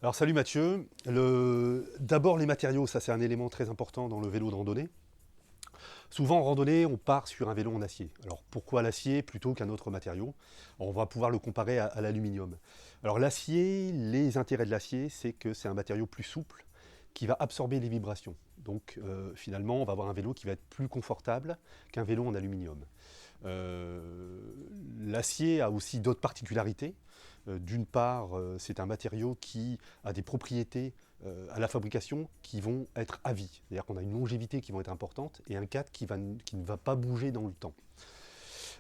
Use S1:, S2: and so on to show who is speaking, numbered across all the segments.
S1: Alors salut Mathieu. D'abord les matériaux, ça c'est un élément très important dans le vélo de randonnée. Souvent en randonnée, on part sur un vélo en acier. Alors pourquoi l'acier plutôt qu'un autre matériau? On va pouvoir le comparer à l'aluminium. Alors l'acier, les intérêts de l'acier, c'est que c'est un matériau plus souple qui va absorber les vibrations. Donc finalement, on va avoir un vélo qui va être plus confortable qu'un vélo en aluminium. L'acier a aussi d'autres particularités. D'une part, c'est un matériau qui a des propriétés à la fabrication qui vont être à vie. C'est-à-dire qu'on a une longévité qui va être importante et un cadre qui ne va pas bouger dans le temps.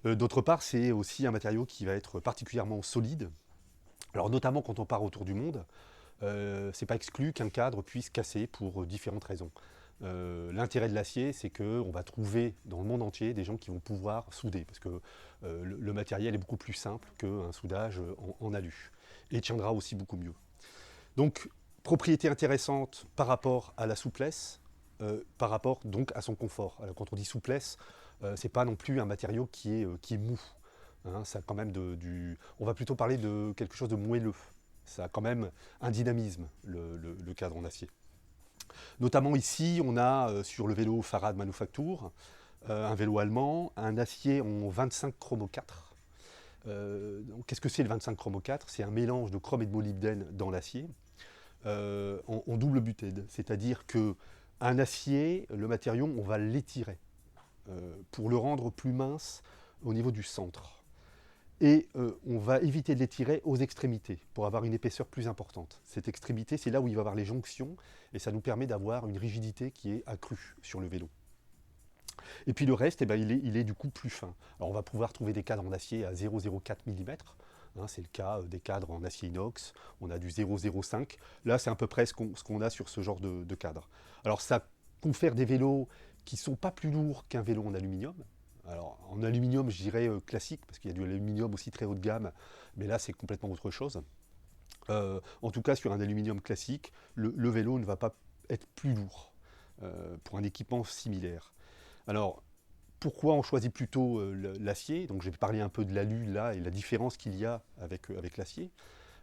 S1: D'autre part, c'est aussi un matériau qui va être particulièrement solide. Alors notamment quand on part autour du monde, c'est pas exclu qu'un cadre puisse casser pour différentes raisons. L'intérêt de l'acier, c'est qu'on va trouver dans le monde entier des gens qui vont pouvoir souder, parce que le matériel est beaucoup plus simple qu'un soudage en alu, et tiendra aussi beaucoup mieux. Donc, propriété intéressante par rapport à la souplesse, par rapport donc à son confort. Alors, quand on dit souplesse, c'est pas non plus un matériau qui est mou. Hein, ça a quand même on va plutôt parler de quelque chose de moelleux. Ça a quand même un dynamisme, le cadre en acier. Notamment ici, on a sur le vélo Farad Manufacture, un vélo allemand, un acier en 25 chromo 4. Qu'est-ce que c'est le 25 chromo 4? C'est un mélange de chrome et de molybdène dans l'acier en double butède. C'est-à-dire que un acier, le matériau, on va l'étirer pour le rendre plus mince au niveau du centre. Et on va éviter de l'étirer aux extrémités pour avoir une épaisseur plus importante. Cette extrémité, c'est là où il va y avoir les jonctions et ça nous permet d'avoir une rigidité qui est accrue sur le vélo. Et puis le reste, eh ben, il est du coup plus fin. Alors on va pouvoir trouver des cadres en acier à 0,04 mm. Hein, c'est le cas des cadres en acier inox. On a du 0,05. Là, c'est à peu près ce qu'on a sur ce genre de cadre. Alors ça confère des vélos qui ne sont pas plus lourds qu'un vélo en aluminium. Alors en aluminium, je dirais classique, parce qu'il y a du aluminium aussi très haut de gamme, mais là c'est complètement autre chose. En tout cas, sur un aluminium classique, le vélo ne va pas être plus lourd pour un équipement similaire. Alors, pourquoi on choisit plutôt l'acier? Donc, je vais parler un peu de l'alu là et la différence qu'il y a avec l'acier.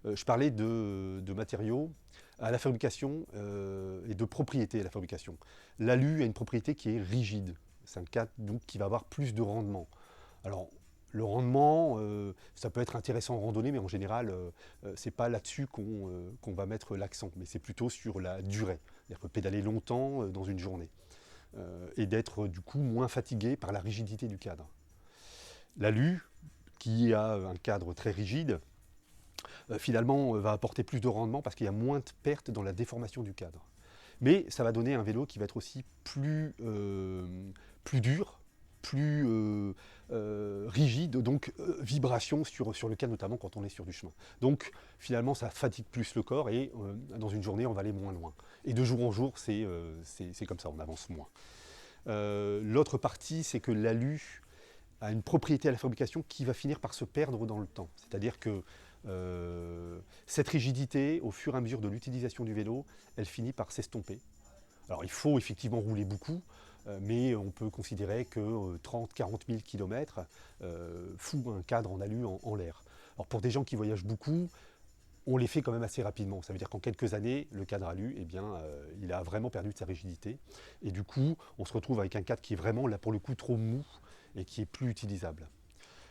S1: Je parlais de matériaux à la fabrication et de propriétés à la fabrication. L'alu a une propriété qui est rigide. C'est un cadre donc, qui va avoir plus de rendement. Alors, le rendement, ça peut être intéressant en randonnée, mais en général, c'est pas là-dessus qu'on va mettre l'accent, mais c'est plutôt sur la durée. C'est-à-dire que pédaler longtemps dans une journée et d'être du coup moins fatigué par la rigidité du cadre. L'alu, qui a un cadre très rigide, finalement va apporter plus de rendement parce qu'il y a moins de pertes dans la déformation du cadre. Mais ça va donner un vélo qui va être aussi plus dur, plus rigide, donc vibration sur le cadre, notamment quand on est sur du chemin. Donc finalement, ça fatigue plus le corps et dans une journée, on va aller moins loin. Et de jour en jour, c'est comme ça, on avance moins. L'autre partie, c'est que l'alu a une propriété à la fabrication qui va finir par se perdre dans le temps. C'est-à-dire que cette rigidité, au fur et à mesure de l'utilisation du vélo, elle finit par s'estomper. Alors il faut effectivement rouler beaucoup, mais on peut considérer que 30-40 000 km fout un cadre en alu en l'air. Alors pour des gens qui voyagent beaucoup, on les fait quand même assez rapidement. Ça veut dire qu'en quelques années, le cadre alu, eh bien, il a vraiment perdu de sa rigidité. Et du coup, on se retrouve avec un cadre qui est vraiment, là pour le coup, trop mou et qui est plus utilisable.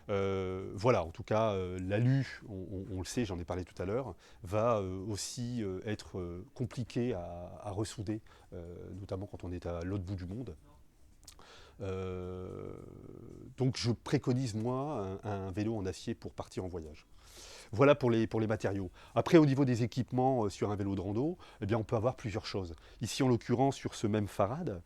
S1: Voilà, en tout cas, l'alu, on le sait, j'en ai parlé tout à l'heure, va aussi être compliqué à ressouder, notamment quand on est à l'autre bout du monde. Euh, donc je préconise moi un vélo en acier pour partir en voyage. Voilà pour les matériaux. Après, au niveau des équipements sur un vélo de rando, eh bien, on peut avoir plusieurs choses. Ici, en l'occurrence, sur ce même Farad,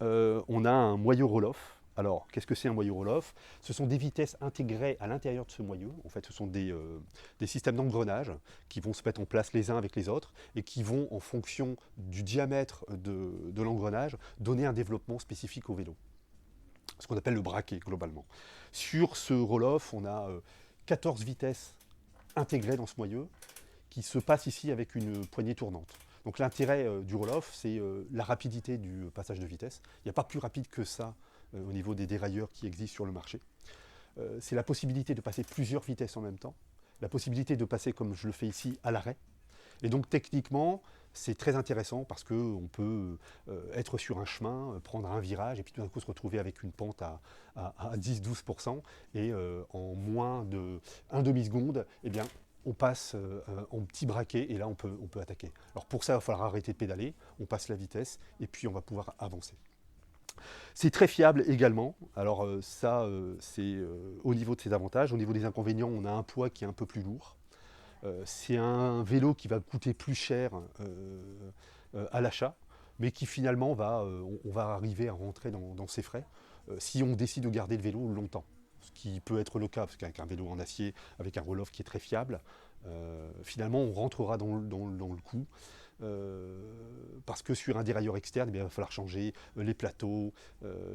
S1: on a un moyeu roll-off. Alors, qu'est-ce que c'est un moyeu roll-off? Ce sont des vitesses intégrées à l'intérieur de ce moyeu. En fait, ce sont des systèmes d'engrenages qui vont se mettre en place les uns avec les autres et qui vont, en fonction du diamètre de l'engrenage, donner un développement spécifique au vélo. Ce qu'on appelle le braquet, globalement. Sur ce roll-off, on a 14 vitesses intégrées dans ce moyeu qui se passe ici avec une poignée tournante. Donc l'intérêt du roll-off, c'est la rapidité du passage de vitesse. Il n'y a pas plus rapide que ça au niveau des dérailleurs qui existent sur le marché. C'est la possibilité de passer plusieurs vitesses en même temps, la possibilité de passer, comme je le fais ici, à l'arrêt, Et donc techniquement, c'est très intéressant parce qu'on peut être sur un chemin, prendre un virage et puis tout d'un coup se retrouver avec une pente à 10-12% et en moins d'un demi-seconde, eh bien, on passe en petit braquet et là on peut attaquer. Alors pour ça, il va falloir arrêter de pédaler, on passe la vitesse et puis on va pouvoir avancer. C'est très fiable également. Alors ça, c'est au niveau de ses avantages. Au niveau des inconvénients, on a un poids qui est un peu plus lourd. C'est un vélo qui va coûter plus cher à l'achat, mais qui finalement on va arriver à rentrer dans ses frais si on décide de garder le vélo longtemps. Ce qui peut être le cas, parce qu'avec un vélo en acier, avec un roll-off qui est très fiable, finalement on rentrera dans le coup. Parce que sur un dérailleur externe, il va falloir changer les plateaux,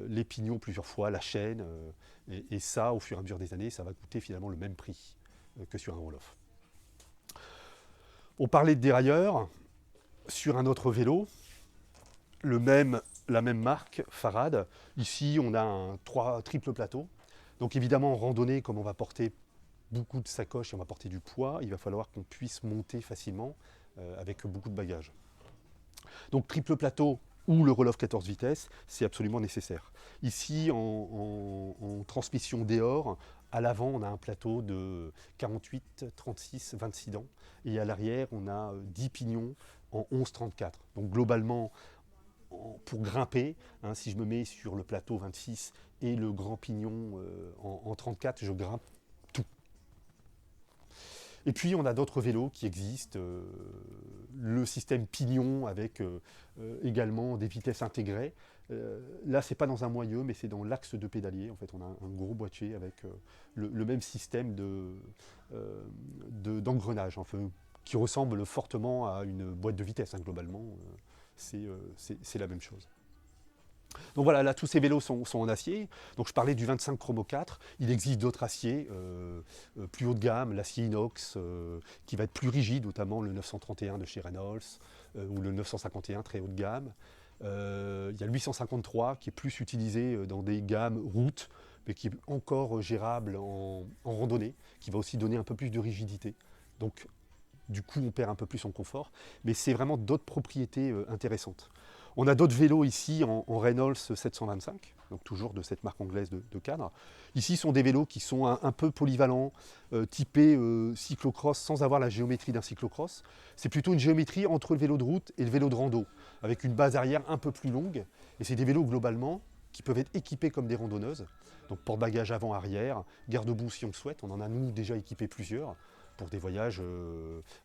S1: les pignons plusieurs fois, la chaîne, et ça, au fur et à mesure des années, ça va coûter finalement le même prix que sur un roll-off. On parlait de dérailleur, sur un autre vélo, la même marque, Farad. Ici, on a un triple plateau. Donc évidemment, en randonnée, comme on va porter beaucoup de sacoches et on va porter du poids, il va falloir qu'on puisse monter facilement avec beaucoup de bagages. Donc triple plateau ou le roll-off 14 vitesses, c'est absolument nécessaire. Ici, en transmission Deore, à l'avant, on a un plateau de 48, 36, 26 dents. Et à l'arrière, on a 10 pignons en 11-34. Donc globalement, pour grimper, hein, si je me mets sur le plateau 26 et le grand pignon en 34, je grimpe tout. Et puis on a d'autres vélos qui existent, le système pignon avec également des vitesses intégrées. Là, c'est pas dans un moyeu, mais c'est dans l'axe de pédalier. En fait, on a un gros boîtier avec le même système d'engrenage, enfin, qui ressemble fortement à une boîte de vitesse, hein, globalement. C'est la même chose. Donc voilà, là tous ces vélos sont en acier. Donc je parlais du 25 Chromo 4. Il existe d'autres aciers plus haut de gamme, l'acier inox qui va être plus rigide, notamment le 931 de chez Reynolds ou le 951 très haut de gamme. Il y a le 853 qui est plus utilisé dans des gammes route, mais qui est encore gérable en randonnée, qui va aussi donner un peu plus de rigidité. Donc du coup on perd un peu plus en confort, mais c'est vraiment d'autres propriétés intéressantes. On a d'autres vélos ici en Reynolds 725, donc toujours de cette marque anglaise de cadre. Ici sont des vélos qui sont un peu polyvalents, typés cyclocross sans avoir la géométrie d'un cyclocross. C'est plutôt une géométrie entre le vélo de route et le vélo de rando, avec une base arrière un peu plus longue. Et c'est des vélos globalement qui peuvent être équipés comme des randonneuses. Donc porte-bagages avant-arrière, garde-boue si on le souhaite. On en a nous déjà équipé plusieurs pour des voyages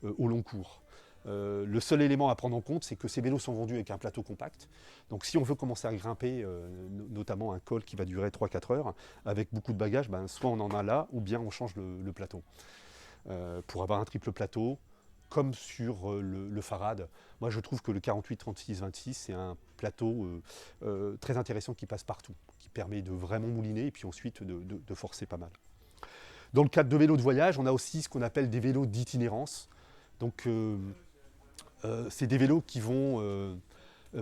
S1: au long cours. Le seul élément à prendre en compte, c'est que ces vélos sont vendus avec un plateau compact. Donc si on veut commencer à grimper, notamment un col qui va durer 3-4 heures, avec beaucoup de bagages, ben, soit on en a là, ou bien on change le plateau. Pour avoir un triple plateau, comme sur le Farad, moi je trouve que le 48, 36, 26, c'est un plateau très intéressant qui passe partout, qui permet de vraiment mouliner et puis ensuite de forcer pas mal. Dans le cadre de vélos de voyage, on a aussi ce qu'on appelle des vélos d'itinérance. Donc c'est des vélos qui vont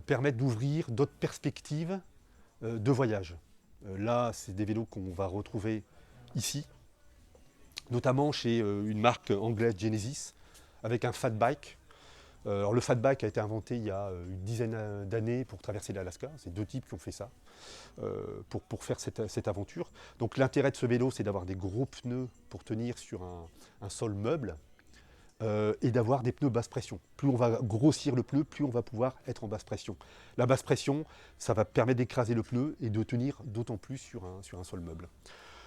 S1: permettre d'ouvrir d'autres perspectives de voyage. Là, c'est des vélos qu'on va retrouver ici, notamment chez une marque anglaise Genesis, avec un fat bike. Alors le fat bike a été inventé il y a une dizaine d'années pour traverser l'Alaska. C'est deux types qui ont fait ça pour faire cette aventure. Donc l'intérêt de ce vélo, c'est d'avoir des gros pneus pour tenir sur un sol meuble. Et d'avoir des pneus basse pression. Plus on va grossir le pneu, plus on va pouvoir être en basse pression. La basse pression, ça va permettre d'écraser le pneu et de tenir d'autant plus sur un sol meuble.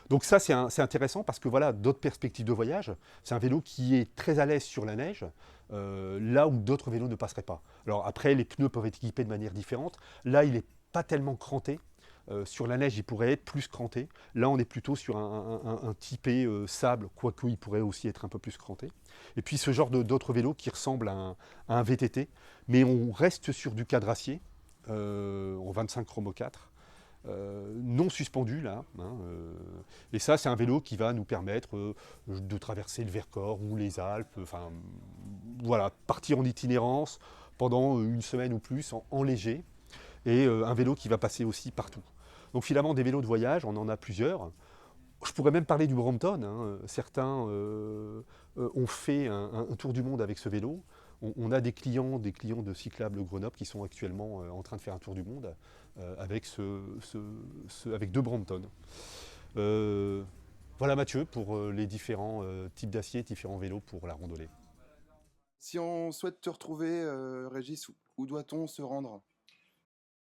S1: Donc ça, c'est intéressant parce que voilà, d'autres perspectives de voyage. C'est un vélo qui est très à l'aise sur la neige, là où d'autres vélos ne passeraient pas. Alors après, les pneus peuvent être équipés de manière différente. Là, il n'est pas tellement cranté. Sur la neige, il pourrait être plus cranté. Là, on est plutôt sur un typé sable, quoique il pourrait aussi être un peu plus cranté. Et puis ce genre d'autres vélos qui ressemblent à un VTT, mais on reste sur du cadre acier, en 25 Chromo 4, non suspendu là. Et ça, c'est un vélo qui va nous permettre de traverser le Vercors ou les Alpes, enfin voilà, partir en itinérance pendant une semaine ou plus en léger. Et un vélo qui va passer aussi partout. Donc finalement, des vélos de voyage, on en a plusieurs. Je pourrais même parler du Brompton. Certains ont fait un tour du monde avec ce vélo. On a des clients de Cyclable Grenoble qui sont actuellement en train de faire un tour du monde avec, avec 2 Brampton. Voilà Mathieu pour les différents types d'acier, différents vélos pour la randonnée.
S2: Si on souhaite te retrouver, Régis, où doit-on se rendre?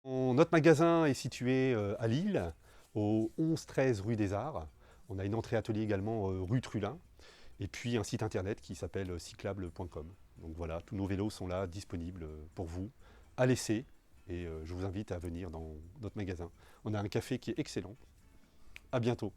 S1: Notre magasin est situé à Lille, au 11-13 rue des Arts. On a une entrée atelier également rue Trulin. Et puis un site internet qui s'appelle cyclable.com. Donc voilà, tous nos vélos sont là, disponibles pour vous, à l'essai. Et je vous invite à venir dans notre magasin. On a un café qui est excellent. À bientôt.